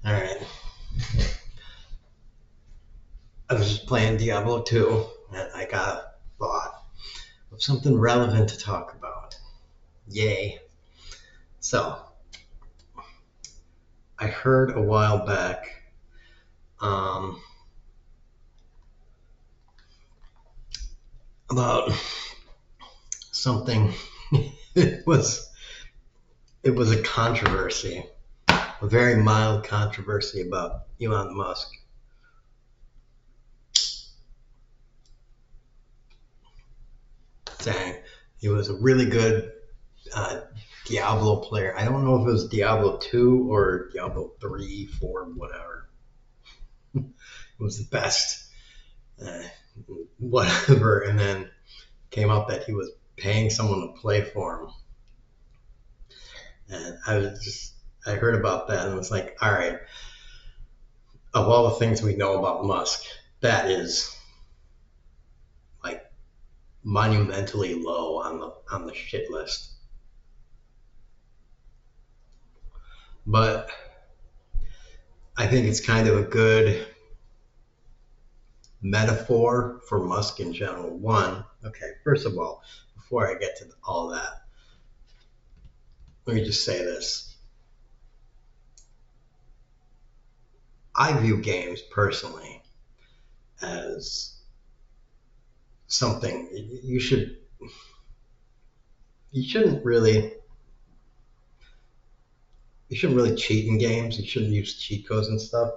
All right. I was just playing Diablo 2, and I got a thought of something relevant to talk about. Yay. So, I heard a while back um, about something. it was it was a controversy, a very mild controversy about Elon Musk saying he was a really good uh, Diablo player. I don't know if it was Diablo 2 or Diablo 3, 4, whatever. It was the best, uh, whatever. And then came out that he was paying someone to play for him. And I heard about that and was like, all right, of all the things we know about Musk, that is like monumentally low on the shit list. But I think it's kind of a good metaphor for Musk in general. One, okay, first of all, before I get to all that, let me just say this. I view games personally as something you shouldn't really you shouldn't really cheat in games. You shouldn't use cheat codes and stuff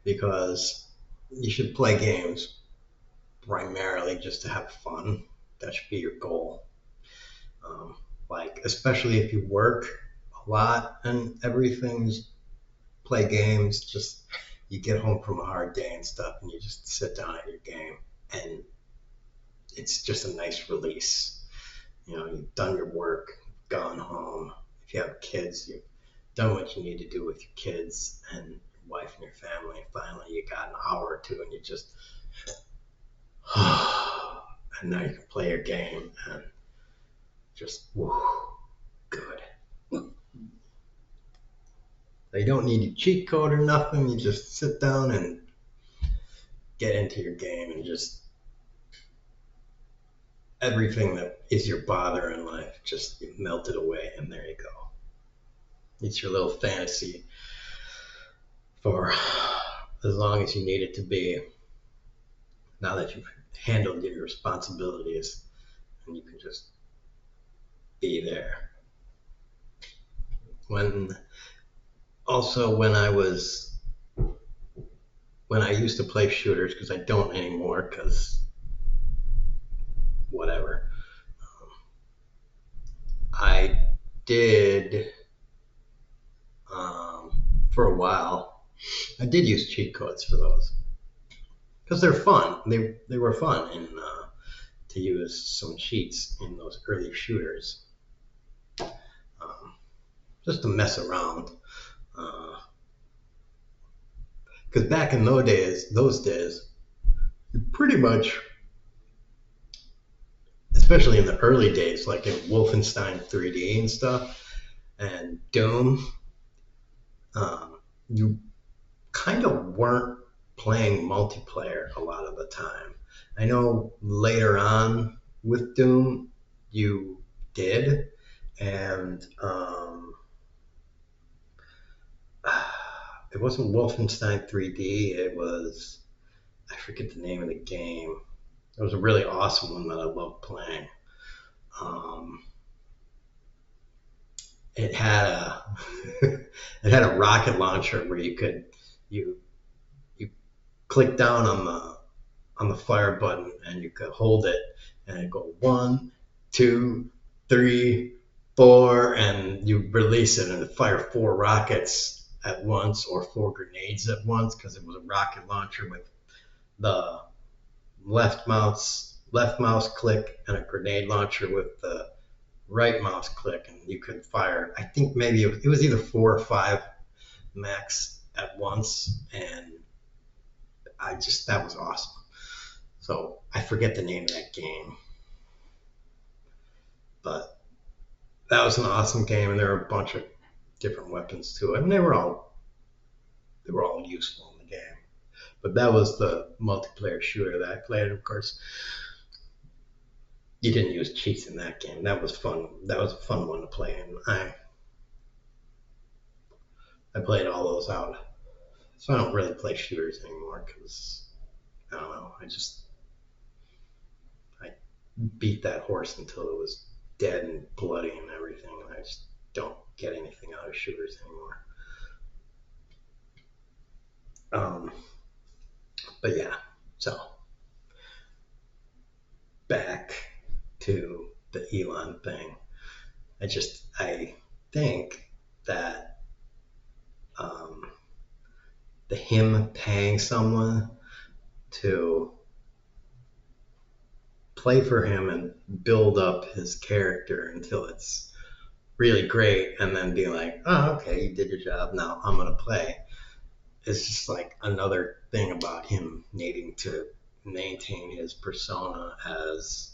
because you should play games primarily just to have fun. That should be your goal. Um, like especially if you work a lot and everything, just play games. Just you get home from a hard day and stuff, and you just sit down at your game, and it's just a nice release. You've done your work, gone home. If you have kids, you've done what you need to do with your kids and your wife and your family. And finally, you got an hour or two, and you just, and now you can play your game and just, whew, good. You don't need a cheat code or nothing. You just sit down and get into your game and just everything that is your bother in life just melted away, and there you go. It's your little fantasy for as long as you need it to be. Now that you've handled your responsibilities, and you can just be there. When also when I used to play shooters, because I don't anymore, because whatever. I did for a while. I did use cheat codes for those because they're fun. They were fun to use some cheats in those early shooters, um, just to mess around. Because back in those days, you pretty much, especially in the early days, like in Wolfenstein 3D and stuff, and Doom, you kind of weren't playing multiplayer a lot of the time. I know later on with Doom, you did, and it wasn't Wolfenstein 3D. It was I forget the name of the game. It was a really awesome one that I loved playing. Um, it had a it had a rocket launcher where you you click down on the fire button and you could hold it and it'd go 1, 2, 3, 4, and you release it and it fire 4 rockets at once or 4 grenades at once because it was a rocket launcher with the left mouse click and a grenade launcher with the right mouse click, and you could fire. I think maybe it was either 4 or 5 max at once, and that was awesome. So I forget the name of that game, but that was an awesome game, and there were a bunch of different weapons too, and they were all useful in the game. But that was the multiplayer shooter that I played. Of course, you didn't use cheats in that game. That was fun. That was a fun one to play, and I played all those out. So I don't really play shooters anymore because I don't know. I beat that horse until it was dead and bloody and everything, and I just don't get anything out of shooters anymore. Um, but yeah, so back to the Elon thing. I think that um, the him paying someone to play for him and build up his character until it's really great, and then be like, oh, okay, you did your job. Now I'm gonna play. It's just like another thing about him needing to maintain his persona as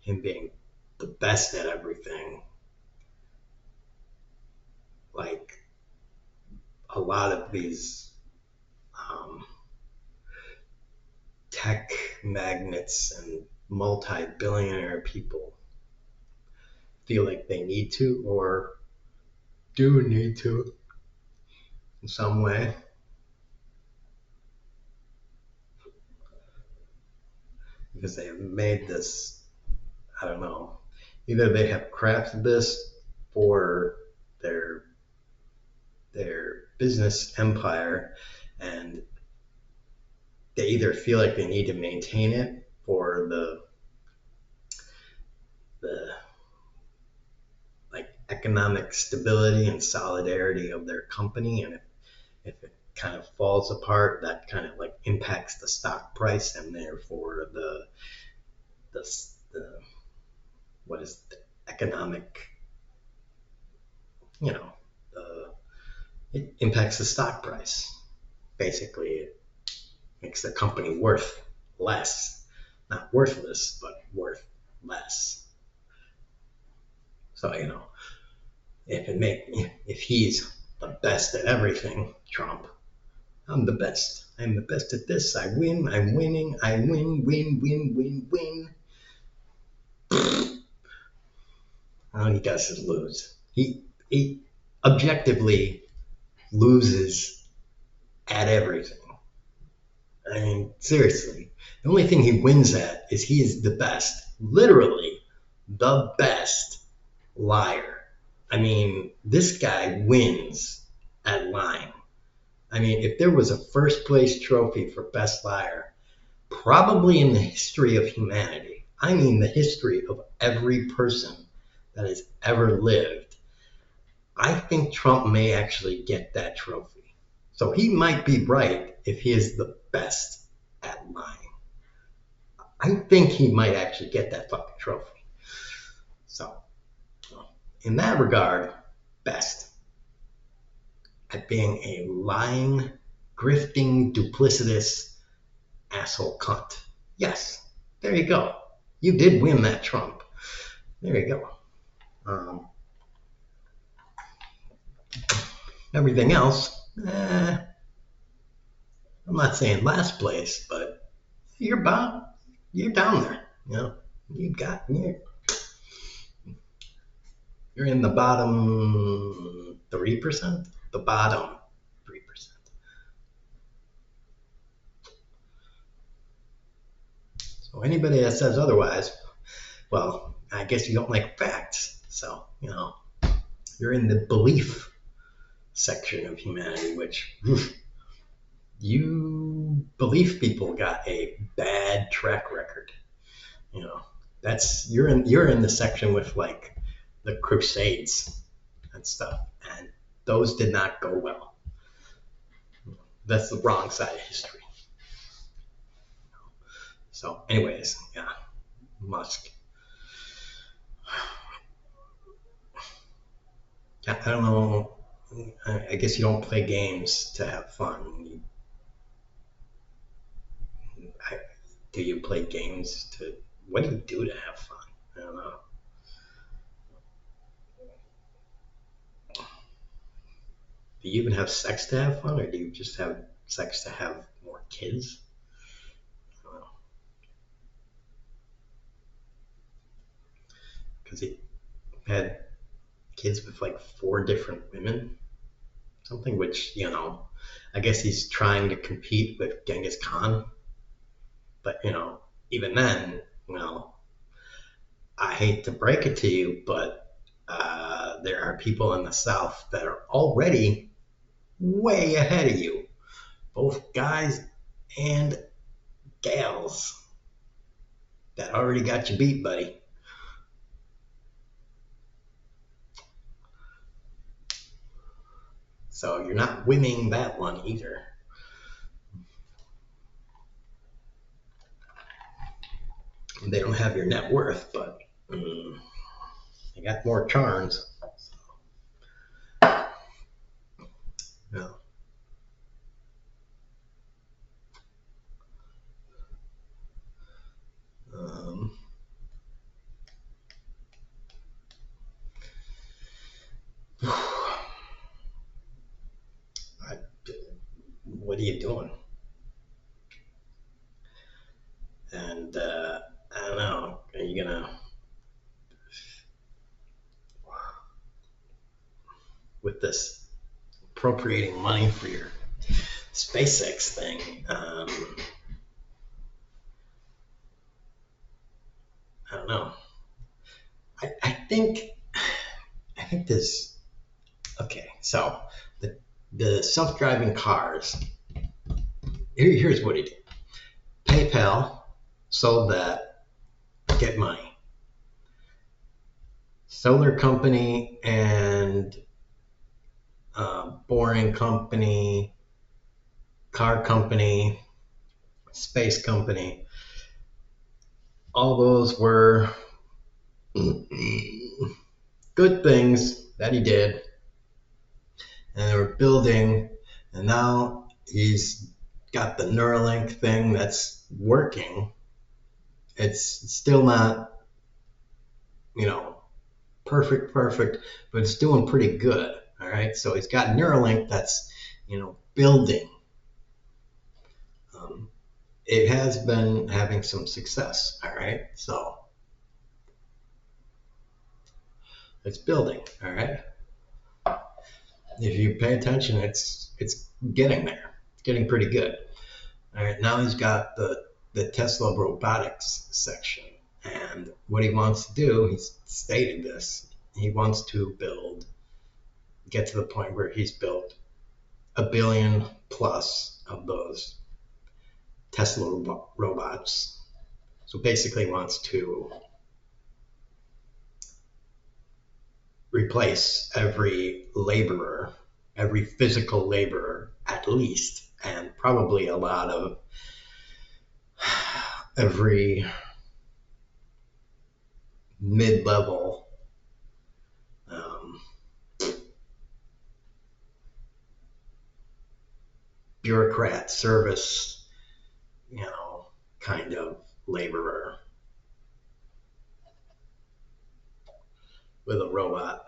him being the best at everything. Like a lot of these um, tech magnates and multi-billionaire people feel like they need to or do need to in some way because they have made this, I don't know, either they have crafted this for their business empire and they either feel like they need to maintain it for the like economic stability and solidarity of their company, and if it kind of falls apart, that kind of like impacts the stock price, and therefore the what is the economic, you know, it impacts the stock price. Basically, it makes the company worth less, not worthless, but worth less. So if he's the best at everything, Trump, I'm the best. I'm the best at this. I win. I'm winning. I win, win, win, win. All he does is lose. He objectively loses at everything. I mean, seriously. The only thing he wins at is he is the best, literally the best liar. I mean, this guy wins at lying. I mean, if there was a first place trophy for best liar, probably in the history of humanity, I mean the history of every person that has ever lived, I think Trump may actually get that trophy. So he might be right if he is the best at lying. I think he might actually get that fucking trophy. So, in that regard, best at being a lying, grifting, duplicitous asshole cunt. Yes, there you go. You did win that Trump. There you go. Everything else, I'm not saying last place, but you're about you're down there. You're in the bottom 3%. The bottom 3%. So anybody that says otherwise, well, I guess you don't like facts. So you're in the belief section of humanity, which you belief people got a bad track record. You know, that's you're in the section with like the Crusades and stuff, and those did not go well. That's the wrong side of history. So, anyways, yeah, Musk. I don't know. I guess you don't play games to have fun. I, do you play games to? What do you do to have fun? I don't know. Do you even have sex to have fun, or do you just have sex to have more kids? Because he had kids with like four different women, something which, I guess he's trying to compete with Genghis Khan. But, even then, you know, I hate to break it to you, but there are people in the South that are already way ahead of you, both guys and gals, that already got you beat, buddy. So you're not winning that one either. They don't have your net worth, but they got more charms. Yeah. Um, I, what are you doing? And I don't know. Are you gonna, with this appropriating money for your SpaceX thing? I don't know. I think this. Okay, so the self-driving cars. Here's what he did. PayPal sold that, get money. Solar company and boring company, car company, space company. All those were good things that he did, and they were building, and now he's got the Neuralink thing that's working. It's still not, you know, perfect, but it's doing pretty good. All right, so he's got Neuralink that's, building. Um, it has been having some success. All right, so it's building. All right, if you pay attention, it's getting there. It's getting pretty good. All right, now he's got the Tesla robotics section, and what he wants to do, he's stated this. He wants to get to the point where he's built a billion plus of those Tesla robots. So basically, he wants to replace every laborer, every physical laborer at least, and probably a lot of every mid-level um, bureaucrat service, kind of laborer with a robot.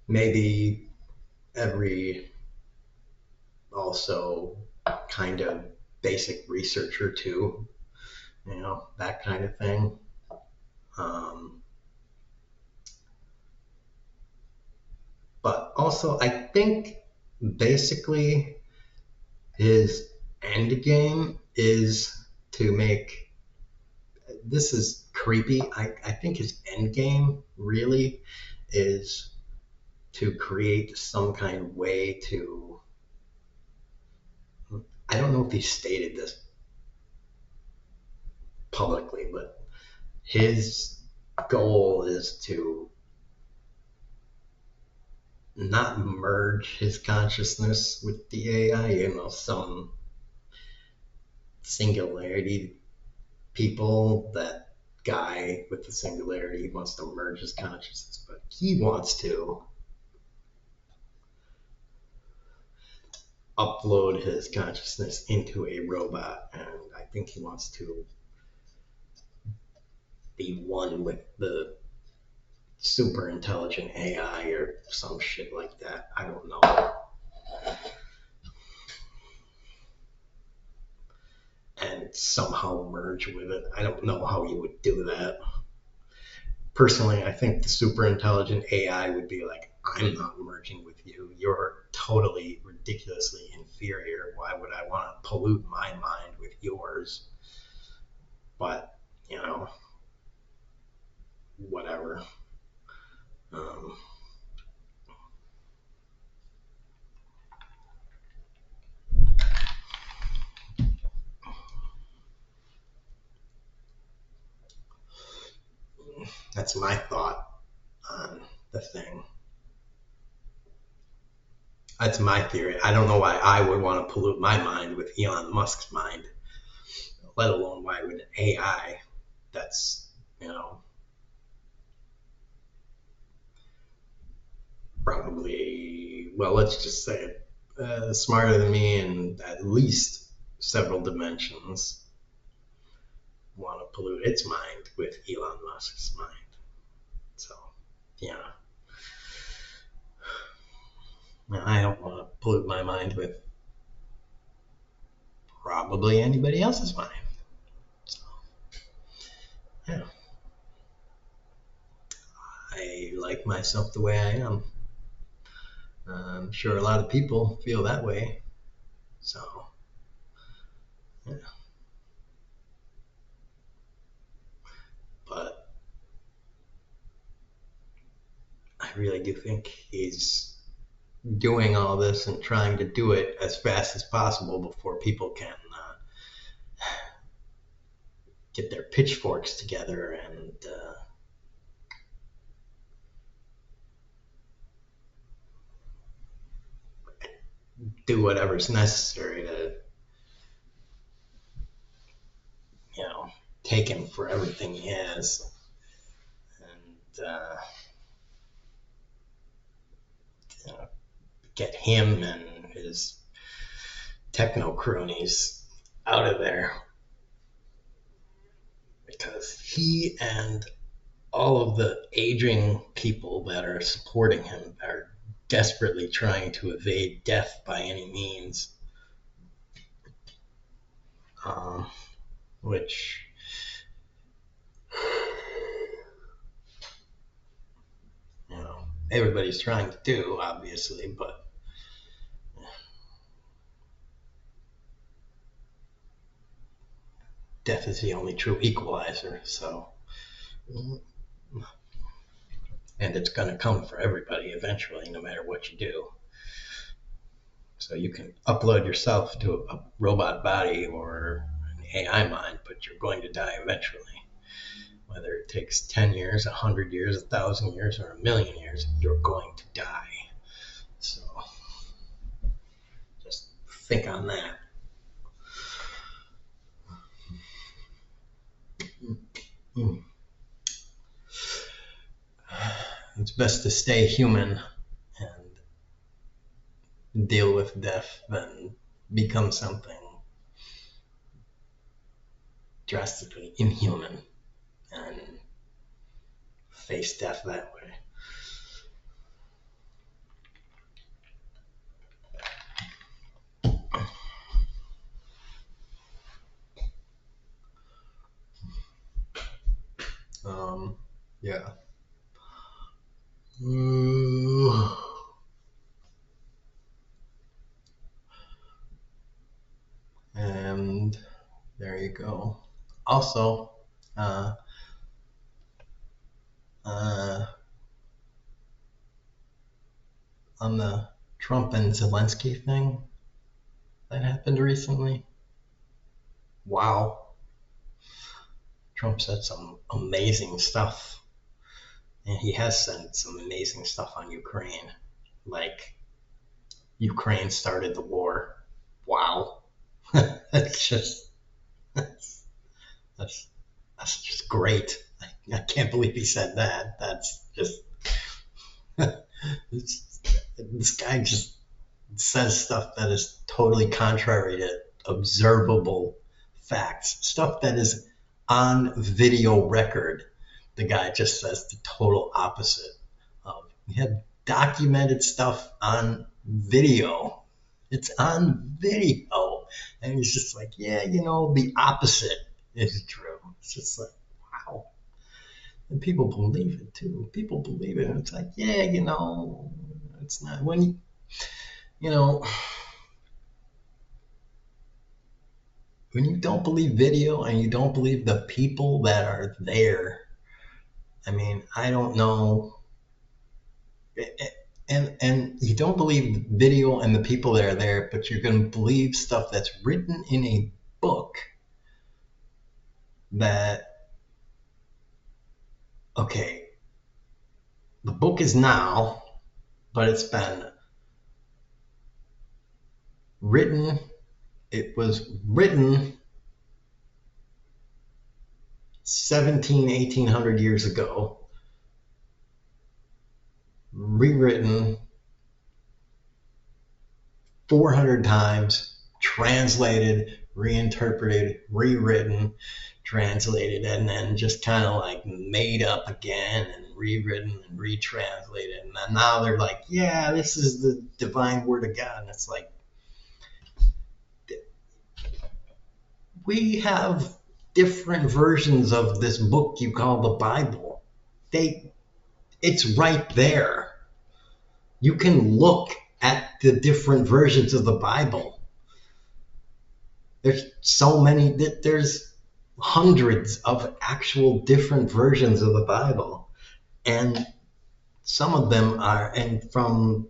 Maybe every also kind of basic researcher too, that kind of thing. Um, but also, I think basically his end game is to make, this is creepy. I think his end game really is to create some kind of way to, I don't know if he stated this publicly, but his goal is to not merge his consciousness with the AI, some singularity people, that guy with the singularity wants to merge his consciousness, but he wants to upload his consciousness into a robot, and I think he wants to be one with the super intelligent AI or some shit like that. I don't know. And somehow merge with it. I don't know how you would do that. Personally, I think the super intelligent AI would be like, I'm not merging with you. You're totally ridiculously inferior. Why would I want to pollute my mind with yours? But, you know, whatever. Um, that's my thought on the thing. That's my theory. I don't know why I would want to pollute my mind with Elon Musk's mind, let alone why would an AI that's, you know, probably, well, let's just say it, smarter than me in at least several dimensions, want to pollute its mind with Elon Musk's mind. So, yeah, I don't want to pollute my mind with probably anybody else's mind. So, yeah, I like myself the way I am. I'm sure a lot of people feel that way. So, yeah. But I really do think he's doing all this and trying to do it as fast as possible before people can get their pitchforks together and do whatever's necessary to, you know, take him for everything he has and you know, get him and his techno cronies out of there because he and all of the aging people that are supporting him are desperately trying to evade death by any means, um, which you know everybody's trying to do, obviously, but death is the only true equalizer. So, and it's going to come for everybody eventually, no matter what you do. So you can upload yourself to a robot body or an AI mind, but you're going to die eventually. Whether it takes 10 years, 100 years, 1,000 years, or 1,000,000 years, you're going to die. So just think on that. It's best to stay human and deal with death than become something drastically inhuman and face death that way. Yeah. And there you go. Also, uh, uh, on the Trump and Zelensky thing that happened recently, wow, Trump said some amazing stuff. And he has said some amazing stuff on Ukraine. Like, Ukraine started the war. Wow. that's just that's, that's that's just great. I can't believe he said that. That's just this guy just says stuff that is totally contrary to observable facts, stuff that is on video record. the guy just says the total opposite of, we have documented stuff on video. It's on video. And he's just like, yeah, the opposite is true. It's just like, wow. And people believe it too. People believe it. And it's like, yeah, it's not you know, when you don't believe video and you don't believe the people that are there, I mean, I don't know. And you don't believe video and the people that are there, but you're going to believe stuff that's written in a book that, okay, the book is now, but it's been written. It was written 1800 years ago, rewritten 400 times, translated, reinterpreted, rewritten, translated, and then just kind of like made up again and rewritten and retranslated. And then now they're like, yeah, this is the divine word of God. And it's like, we have different versions of this book you call the Bible. It's right there. You can look at the different versions of the Bible. There's so many, there's hundreds of actual different versions of the Bible. And some of them are, and from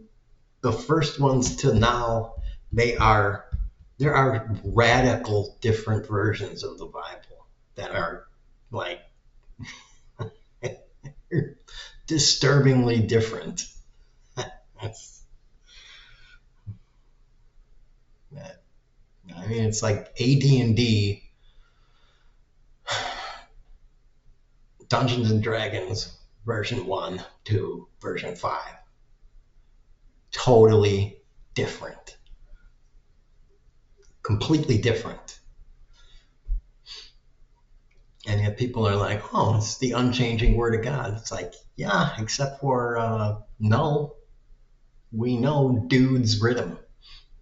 the first ones to now, there are radical different versions of the Bible that are like disturbingly different. That's, I mean, it's like AD&D, Dungeons and Dragons version 1 to version 5. Totally different. Completely different. And yet people are like, oh, it's the unchanging word of God. It's like, yeah, except for, no, we know dudes wrote them.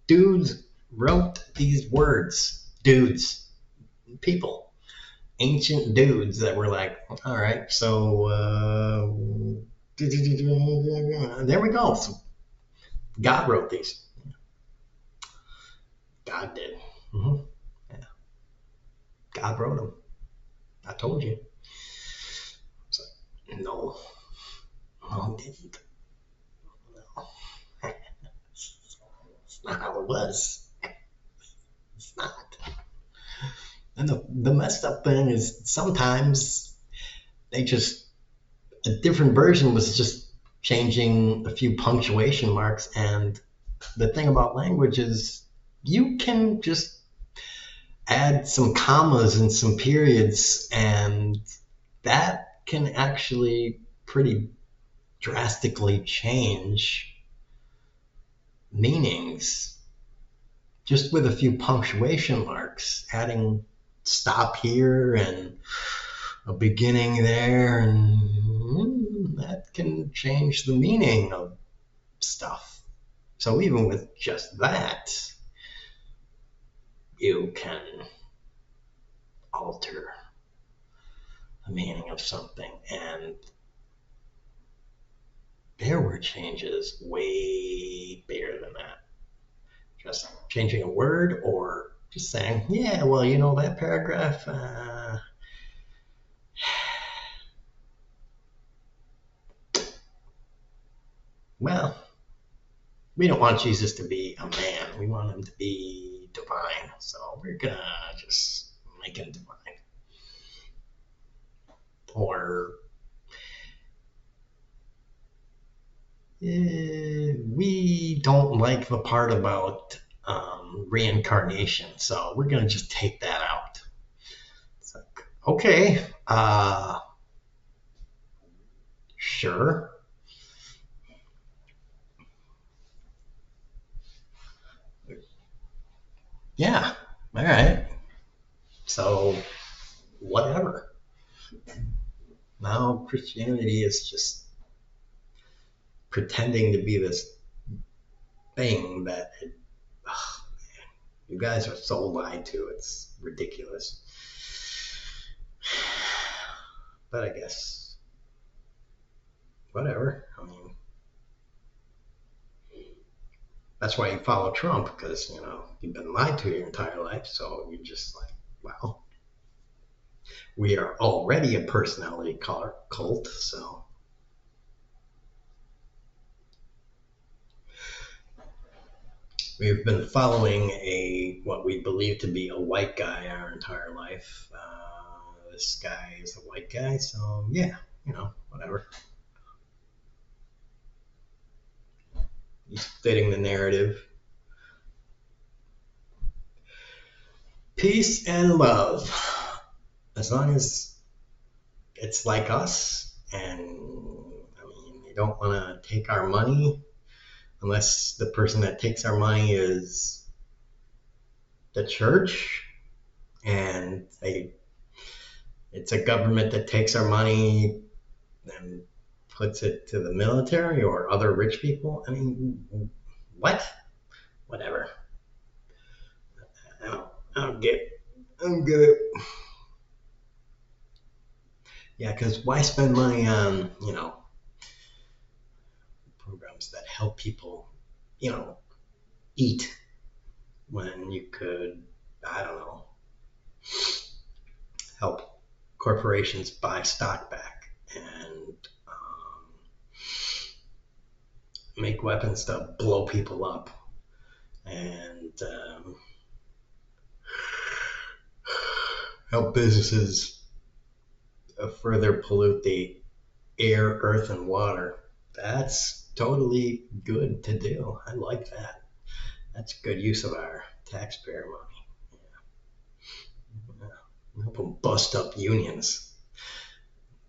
Dudes wrote these words. Dudes. People. Ancient dudes that were like, all right, so there we go. So God wrote these. God did. Mm-hmm. Yeah. God wrote them. I told you. So, no, he didn't. No. It's not how it was. It's not. And the messed up thing is sometimes a different version was just changing a few punctuation marks. And the thing about language is you can just add some commas and some periods, and that can actually pretty drastically change meanings just with a few punctuation marks, adding stop here and a beginning there, and that can change the meaning of stuff. So even with just that, you can alter the meaning of something. And there were changes way bigger than that. Just changing a word or just saying, yeah, well, that paragraph, well, we don't want Jesus to be a man. We want him to be divine. So we're going to just make him divine. Or we don't like the part about reincarnation, so we're going to just take that out. It's like, okay, sure. Yeah, all right. So, whatever. Now Christianity is just pretending to be this thing that ugh, you guys are so lied to. It's ridiculous. But I guess whatever. I mean, that's why you follow Trump, because you've been lied to your entire life. So you're just like, well, we are already a personality cult. So we've been following what we believe to be a white guy our entire life. This guy is a white guy, so yeah, whatever. He's fitting the narrative. Peace and love. As long as it's like us, and I mean, they don't want to take our money unless the person that takes our money is the church, and it's a government that takes our money and puts it to the military or other rich people. I mean, what? Whatever. I don't get it. I don't get it. Yeah, because why spend money on, programs that help people, eat when you could, I don't know, help corporations buy stock back and make weapons to blow people up and help businesses further pollute the air, earth, and water. That's totally good to do. I like that. That's good use of our taxpayer money. Yeah. Help them bust up unions,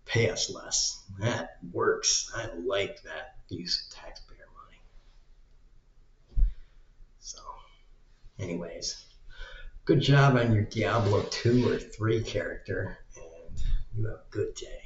pay us less. That works. I like that use of taxpayer money. So, anyways, good job on your Diablo 2 or 3 character, and you have a good day.